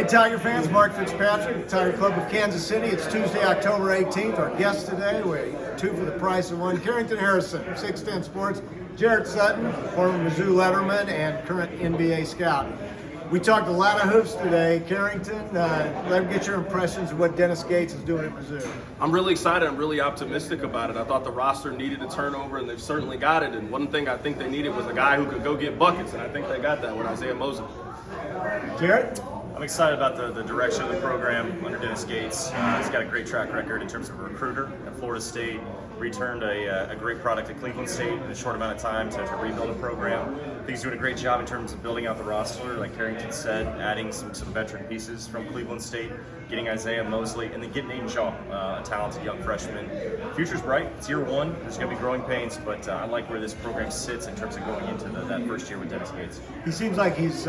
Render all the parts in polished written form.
Hey Tiger fans, Mark Fitzpatrick, Tiger Club of Kansas City. It's Tuesday, October 18th. Our guest today, we're two for the price of one. Carrington Harrison, 610 Sports. Jarrett Sutton, former Mizzou letterman and current NBA scout. We talked a lot of hoops today. Carrington, let me get your impressions of what Dennis Gates is doing at Mizzou. I'm really excited. I'm really optimistic about it. I thought the roster needed a turnover, and they've certainly got it. And one thing I think they needed was a guy who could go get buckets, and I think they got that with Isaiah Mosley. Jarrett? I'm excited about the direction of the program under Dennis Gates. He's got a great track record in terms of a recruiter at Florida State. Returned a great product at Cleveland State in a short amount of time to rebuild a program. I think he's doing a great job in terms of building out the roster, like Carrington said, adding some veteran pieces from Cleveland State, getting Isaiah Mosley, and then getting Aiden Shaw, a talented young freshman. Future's bright. It's year one. There's going to be growing pains, but I like where this program sits in terms of going into that first year with Dennis Gates. He seems like he's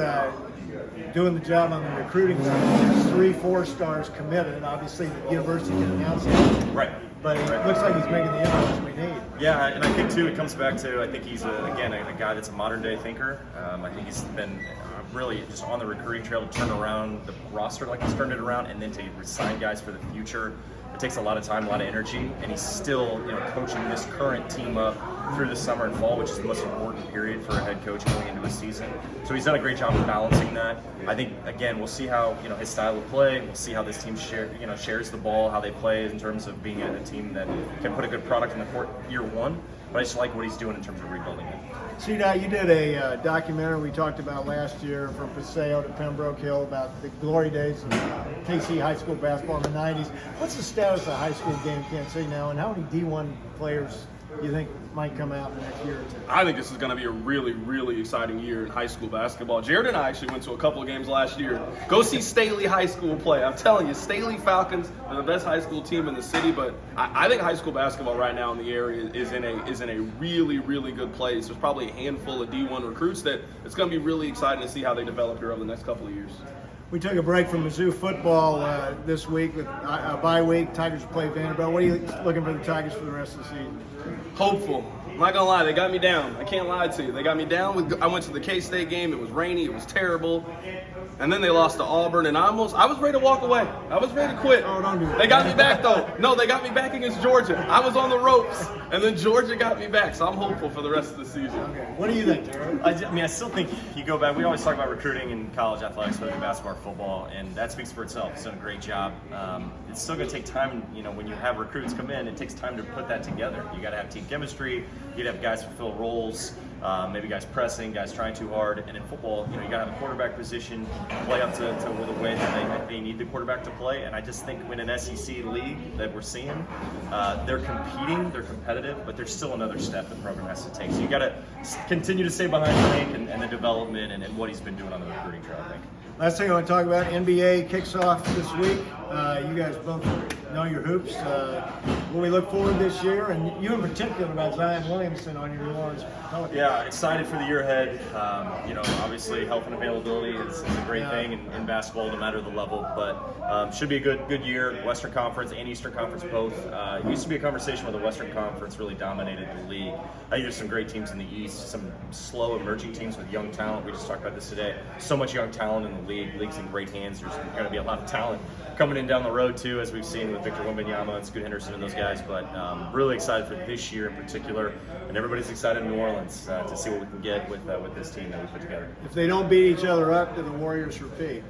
doing the job on the recruiting side. There's 3-4 stars committed. Obviously, the university can announce it. Right. But it looks like he's making the inroads we need. Yeah, and I think too it comes back to, I think he's a guy that's a modern day thinker. I think he's been really just on the recruiting trail to turn around the roster like he's turned it around, and then to sign guys for the future. It takes a lot of time, a lot of energy, and he's still coaching this current team up through the summer and fall, which is the most important period for a head coach going into a season. So he's done a great job of balancing that. I think again we'll see how his style of play. We'll see how this team shares the ball, how they play in terms of being a team that can put a good product in the court year one. But I just like what he's doing in terms of rebuilding it. See, now you did a documentary we talked about last year from Paseo to Pembroke Hill about the glory days of KC high school basketball in the 90s. What's the status of high school game, Kansas City now, and how many D1 players you think might come out in the next year or two? I think this is going to be a really, really exciting year in high school basketball. Jared and I actually went to a couple of games last year. Go see Staley High School play. I'm telling you, Staley Falcons are the best high school team in the city, but I think high school basketball right now in the area is in a really, really good place. There's probably a handful of D1 recruits that it's going to be really exciting to see how they develop here over the next couple of years. We took a break from Mizzou football this week with a bye week. Tigers play Vanderbilt. What are you looking for the Tigers for the rest of the season? Hopeful. I'm not gonna lie, they got me down. I can't lie to you. They got me down. I went to the K-State game. It was rainy. It was terrible. And then they lost to Auburn, and I was ready to walk away. I was ready to quit. Oh, don't do that. They got me back though. No, they got me back against Georgia. I was on the ropes, and then Georgia got me back. So I'm hopeful for the rest of the season. Okay. What do you think, Jared? I still think you go back. We always talk about recruiting in college athletics, whether it be basketball or football, and that speaks for itself. He's done a great job. It's still going to take time. When you have recruits come in, it takes time to put that together. You got to have team chemistry. You got to have guys fulfill roles. Maybe guys pressing, guys trying too hard. And in football, you got to have a quarterback position, play up to the way that they need the quarterback to play. And I just think in an SEC league that we're seeing, they're competing, they're competitive, but there's still another step the program has to take. So you got to continue to stay behind Frank and the development and what he's been doing on the recruiting trail, I think. Last thing I want to talk about, NBA kicks off this week. You guys both know your hoops. What we look forward this year, and you in particular about Zion Williamson on your New Orleans Pelicans. Yeah, excited for the year ahead. Obviously health and availability is a great thing in basketball, no matter the level. But should be a good year. Western Conference and Eastern Conference both. It used to be a conversation where the Western Conference really dominated the league. I think there's some great teams in the East, some slow emerging teams with young talent. We just talked about this today. So much young talent in the league. League's in great hands. There's going to be a lot of talent coming in down the road too, as we've seen with Victor Wembanyama and Scoot Henderson and those guys. But really excited for this year in particular, and everybody's excited in New Orleans to see what we can get with this team that we put together. If they don't beat each other up, do the Warriors repeat?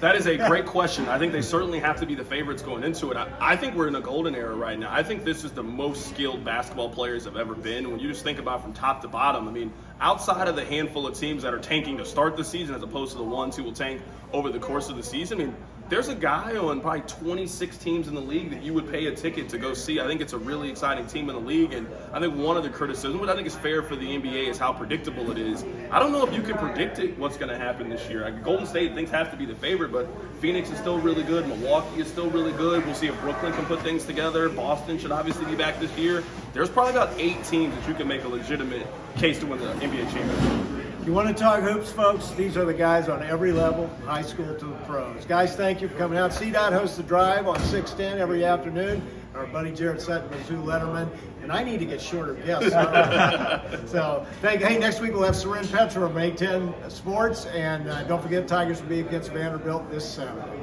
That is a great question. I think they certainly have to be the favorites going into it. I think we're in a golden era right now. I think this is the most skilled basketball players have ever been. When you just think about from top to bottom, I mean, outside of the handful of teams that are tanking to start the season as opposed to the ones who will tank over the course of the season, I mean, there's a guy on probably 26 teams in the league that you would pay a ticket to go see. I think it's a really exciting team in the league, and I think one of the criticisms, what I think is fair for the NBA, is how predictable it is. I don't know if you can predict what's going to happen this year. Golden State thinks have to be the favorite, but Phoenix is still really good. Milwaukee is still really good. We'll see if Brooklyn can put things together. Boston should obviously be back this year. There's probably about 8 teams that you can make a legitimate case to win the NBA championship. You want to talk hoops, folks? These are the guys on every level, from high school to the pros. Guys, thank you for coming out. CDOT hosts the drive on 610 every afternoon. Our buddy Jarrett Sutton, Mizzou letterman, and I need to get shorter guests. So, hey, next week we'll have Soren Petra from 810 Sports, and don't forget Tigers will be against Vanderbilt this Saturday.